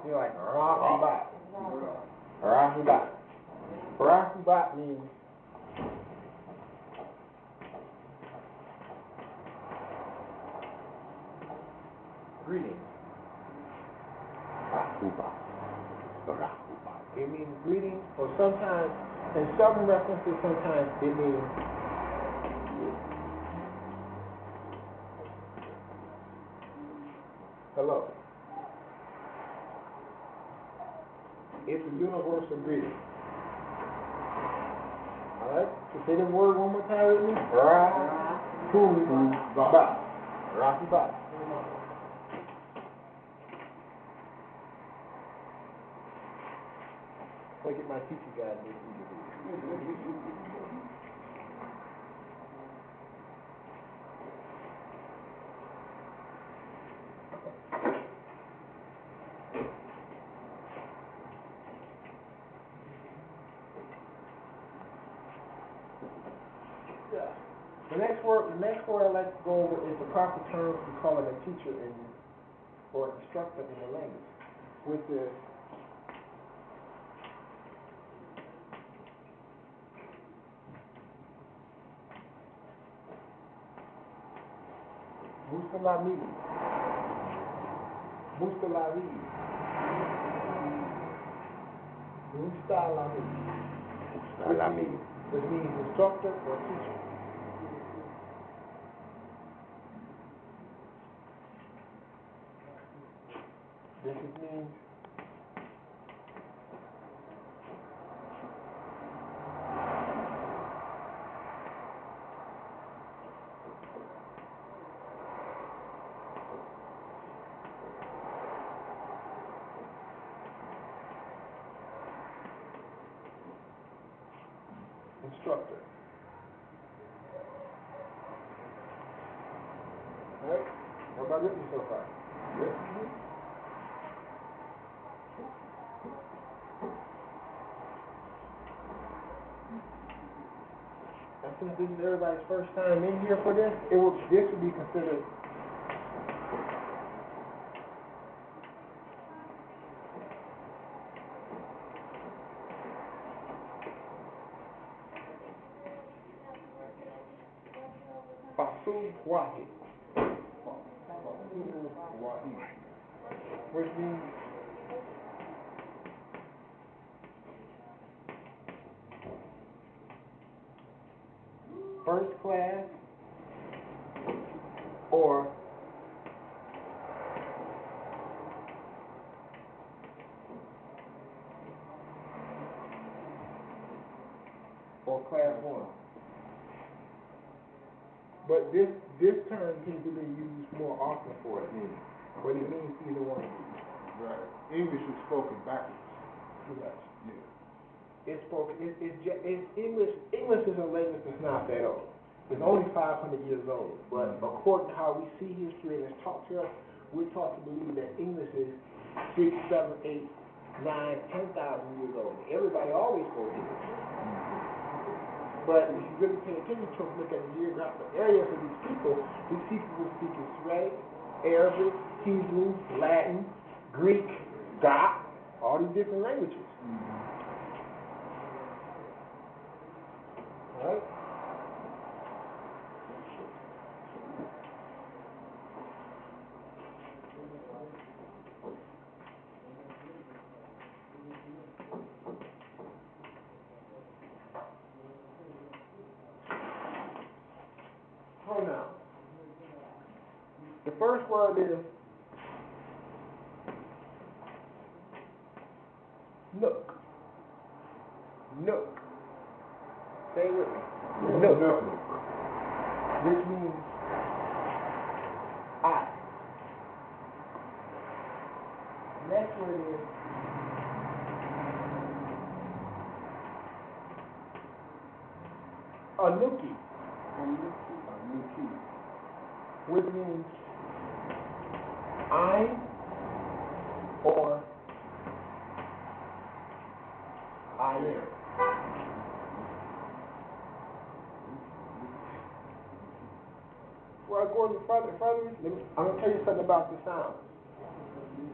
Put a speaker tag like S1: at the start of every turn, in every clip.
S1: You're like, rahubat. Rahubat. Rahubat means greeting.
S2: Rahubat.
S1: It means greeting, or sometimes, in some references, sometimes it means hello. It's a universal greeting. Alright? So say the word one more time with me. Rahubat. Rahubat. I'll get my teacher guide to do The next word I'd like to go over is the proper term we call it a teacher or instructor in the language, which is Mustalami. Mustalami. Mustalami.
S2: Mustalami.
S1: Which means instructor or teacher. This means instructor. Alright? Everybody with me so far? Yes. And since this is everybody's first time in here for this, this would be considered Wahi, which means first class or class 1. But this term seems to be used more often for it, but it means either one.
S3: Right. English is spoken backwards.
S1: Yes.
S3: Yeah.
S1: It's spoken. It's English. English is a language that's not that old. It's only 500 years old. But according to how we see history and it's taught to us, we're taught to believe that English is 6, 7, 8, 9, 10,000 years old. Everybody always spoke English. But if you really pay attention to them, look at the geographical areas of these people were speaking Syriac, Arabic, Hebrew, Latin, Greek, Gok, all these different languages. All right? Pronouns. The first word is nook. Nook. Say with me. Nook. Which means I. Next word is anuki. Which means I or I am. Well, going further, I'm going to tell you something about the sound.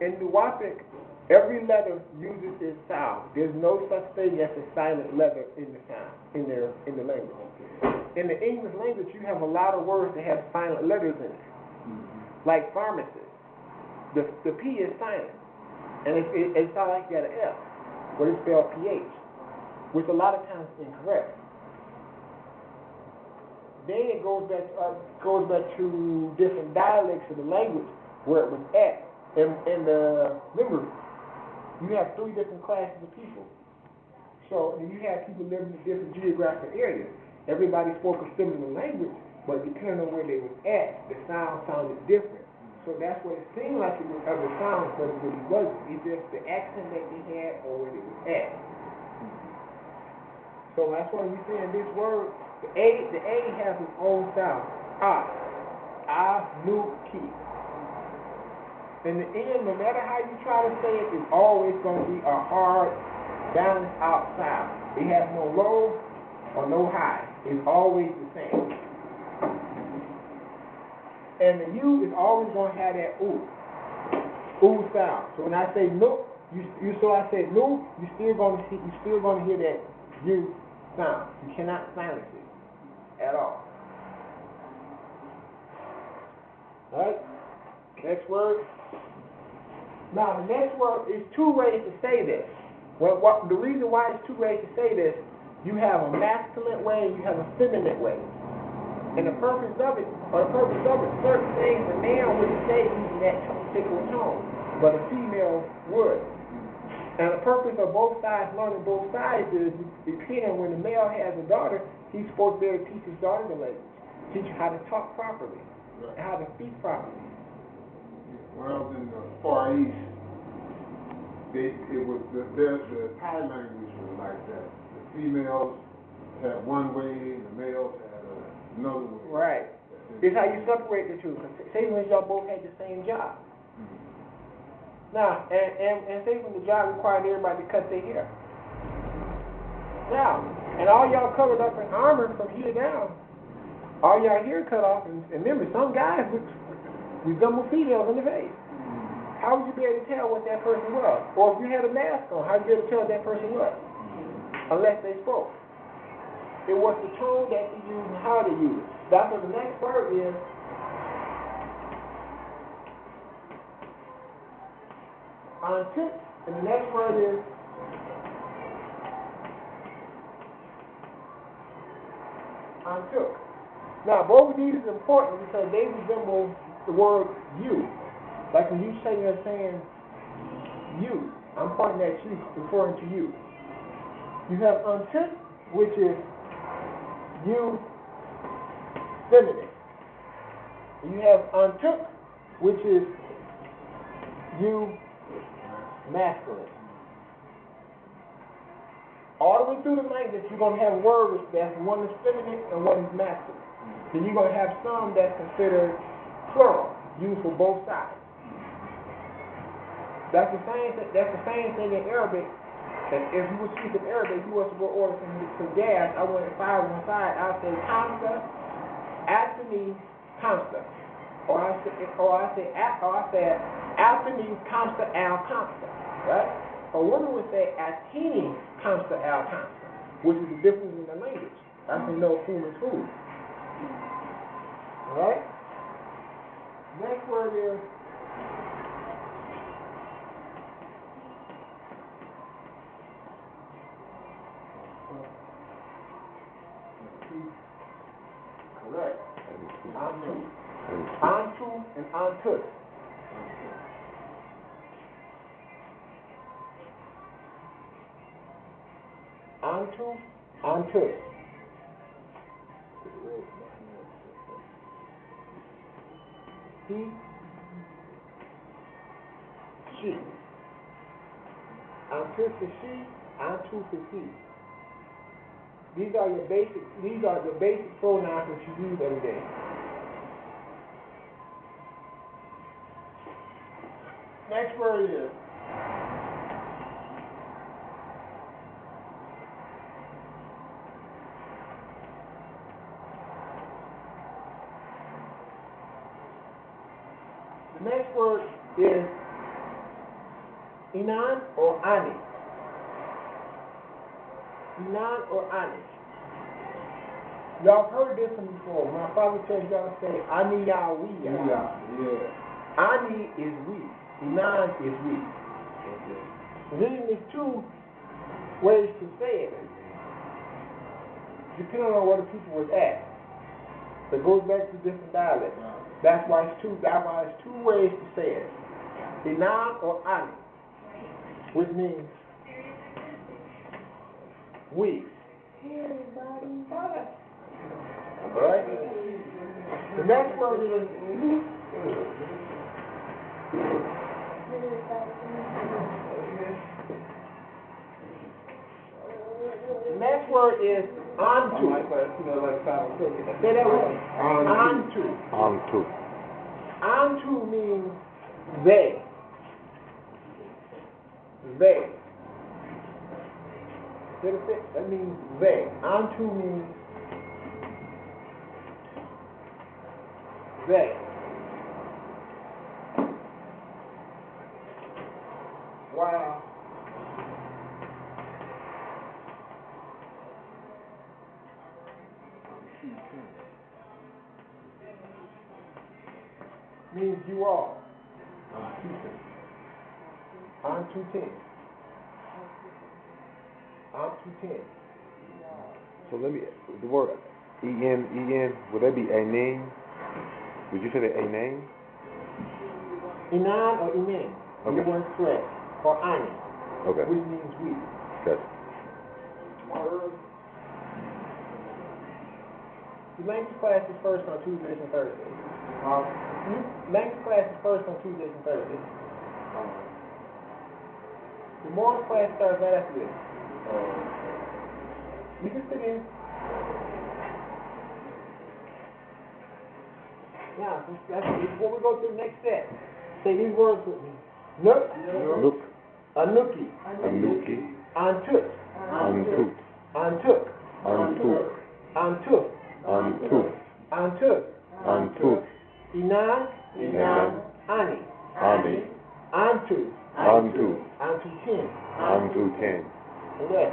S1: In Nuwaupic, Every letter uses its sound. There's no such thing as a silent letter in the sound, in the language. In the English language, you have a lot of words that have silent letters in it. Like pharmacist. The P is silent. And it sounds like you got an F, but it's spelled PH, which a lot of times is incorrect. Then it goes back to different dialects of the language where it was at. Remember, you have 3 different classes of people. So you have people living in different geographic areas. Everybody spoke a similar language, but depending on where they was at, the sound sounded different. So that's what it seemed like it was other sounds, but it really wasn't. It's just the accent that they had or where they was at. So that's why we saying this word, the A has its own sound. Nu, ki. In the end, no matter how you try to say it, it's always going to be a hard, balanced out sound. It has no low or no high. It's always the same. And the U is always going to have that ooh sound. So when I say no, I say no, you're still going to hear that U sound. You cannot silence it at all. All right. Next word. Now, the next word is 2 ways to say this. The reason why it's 2 ways to say this, you have a masculine way and you have a feminine way. And the purpose of it, certain things a man wouldn't say using that particular tone, but a female would. And the purpose of both sides, learning both sides, is depending on when the male has a daughter, he's supposed to be able to teach his daughter the language, teach her how to talk properly, and how to speak properly.
S3: When I was in the Far East, the Thai language was like that. The females had one way, and the males had another way.
S1: Right. It's how you separate the two. Say when y'all both had the same job. Now, and say when the job required everybody to cut their hair. Now, and all y'all covered up in armor from here down. All y'all hair cut off, and remember, some guys resemble females in the face. How would you be able to tell what that person was? Or if you had a mask on, how would you be able to tell what that person was? Unless they spoke. It was the tone that they used and how they used it. That's what the next word is. Untook, and the next word is untook. Now, both of these are important because they resemble the word you. Like when you say you're saying you, I'm pointing at you, referring to you. You have untook, which is you feminine. And you have untook, which is you masculine. All the way through the language, you're going to have words that's one is feminine and one is masculine. Then you're going to have some that's considered plural, used for both sides. That's the same thing in Arabic. That if you were speaking Arabic, you was to go order some gas. I went fire on one side. I'll say Kamsa, after me, Kamsa. Or I say after me, Kamsa al Kamsa. Right? A woman would say Atini Kamsa al Kamsa, which is the difference in the language. That's to know whom is who. Alright? Next word is correct. Antu and antut. Antu, antut. He, she. Antut is she, antut is he. These are the basic pronouns that you use every day. Next word is the next word is Inan or Ani. Inan or Ani. Y'all heard this one before. My father tells y'all to say Ani ya we ya.
S3: Yeah.
S1: Ani is we. Inan is we. Then there's two ways to say it, depending on where the people was at. It goes back to different dialects. That's why it's two ways to say it. Inan or Ani, which means we. Alright? The next word is onto. Say that word. Onto. Onto means they. They. That means they. Onto means they. Wow. Means you all. Onto 10. Onto 10.
S2: So let me, the word E-N, would that be a name? Would you say that a name?
S1: Inan or Imen.
S2: Okay.
S1: You want correct. Or Ani.
S2: Okay.
S1: Which means we.
S2: Gotcha.
S1: The language class is first on Tuesdays and Thursdays. Language class is first on Tuesdays and Thursdays. The morning class starts right after this. You can sit in. Now, before we go to the next step, say these words with me. Nook.
S2: Look.
S1: Anuki.
S2: Anuki.
S1: Antut.
S2: Antut.
S1: Antuk.
S2: Antuk.
S1: Antut.
S2: Antut.
S1: Antut.
S2: Antut.
S1: Inan.
S2: Inan.
S1: Ani.
S2: Ani.
S1: Antu.
S2: Antu.
S1: Antu 10.
S2: Antu 10.
S1: Okay.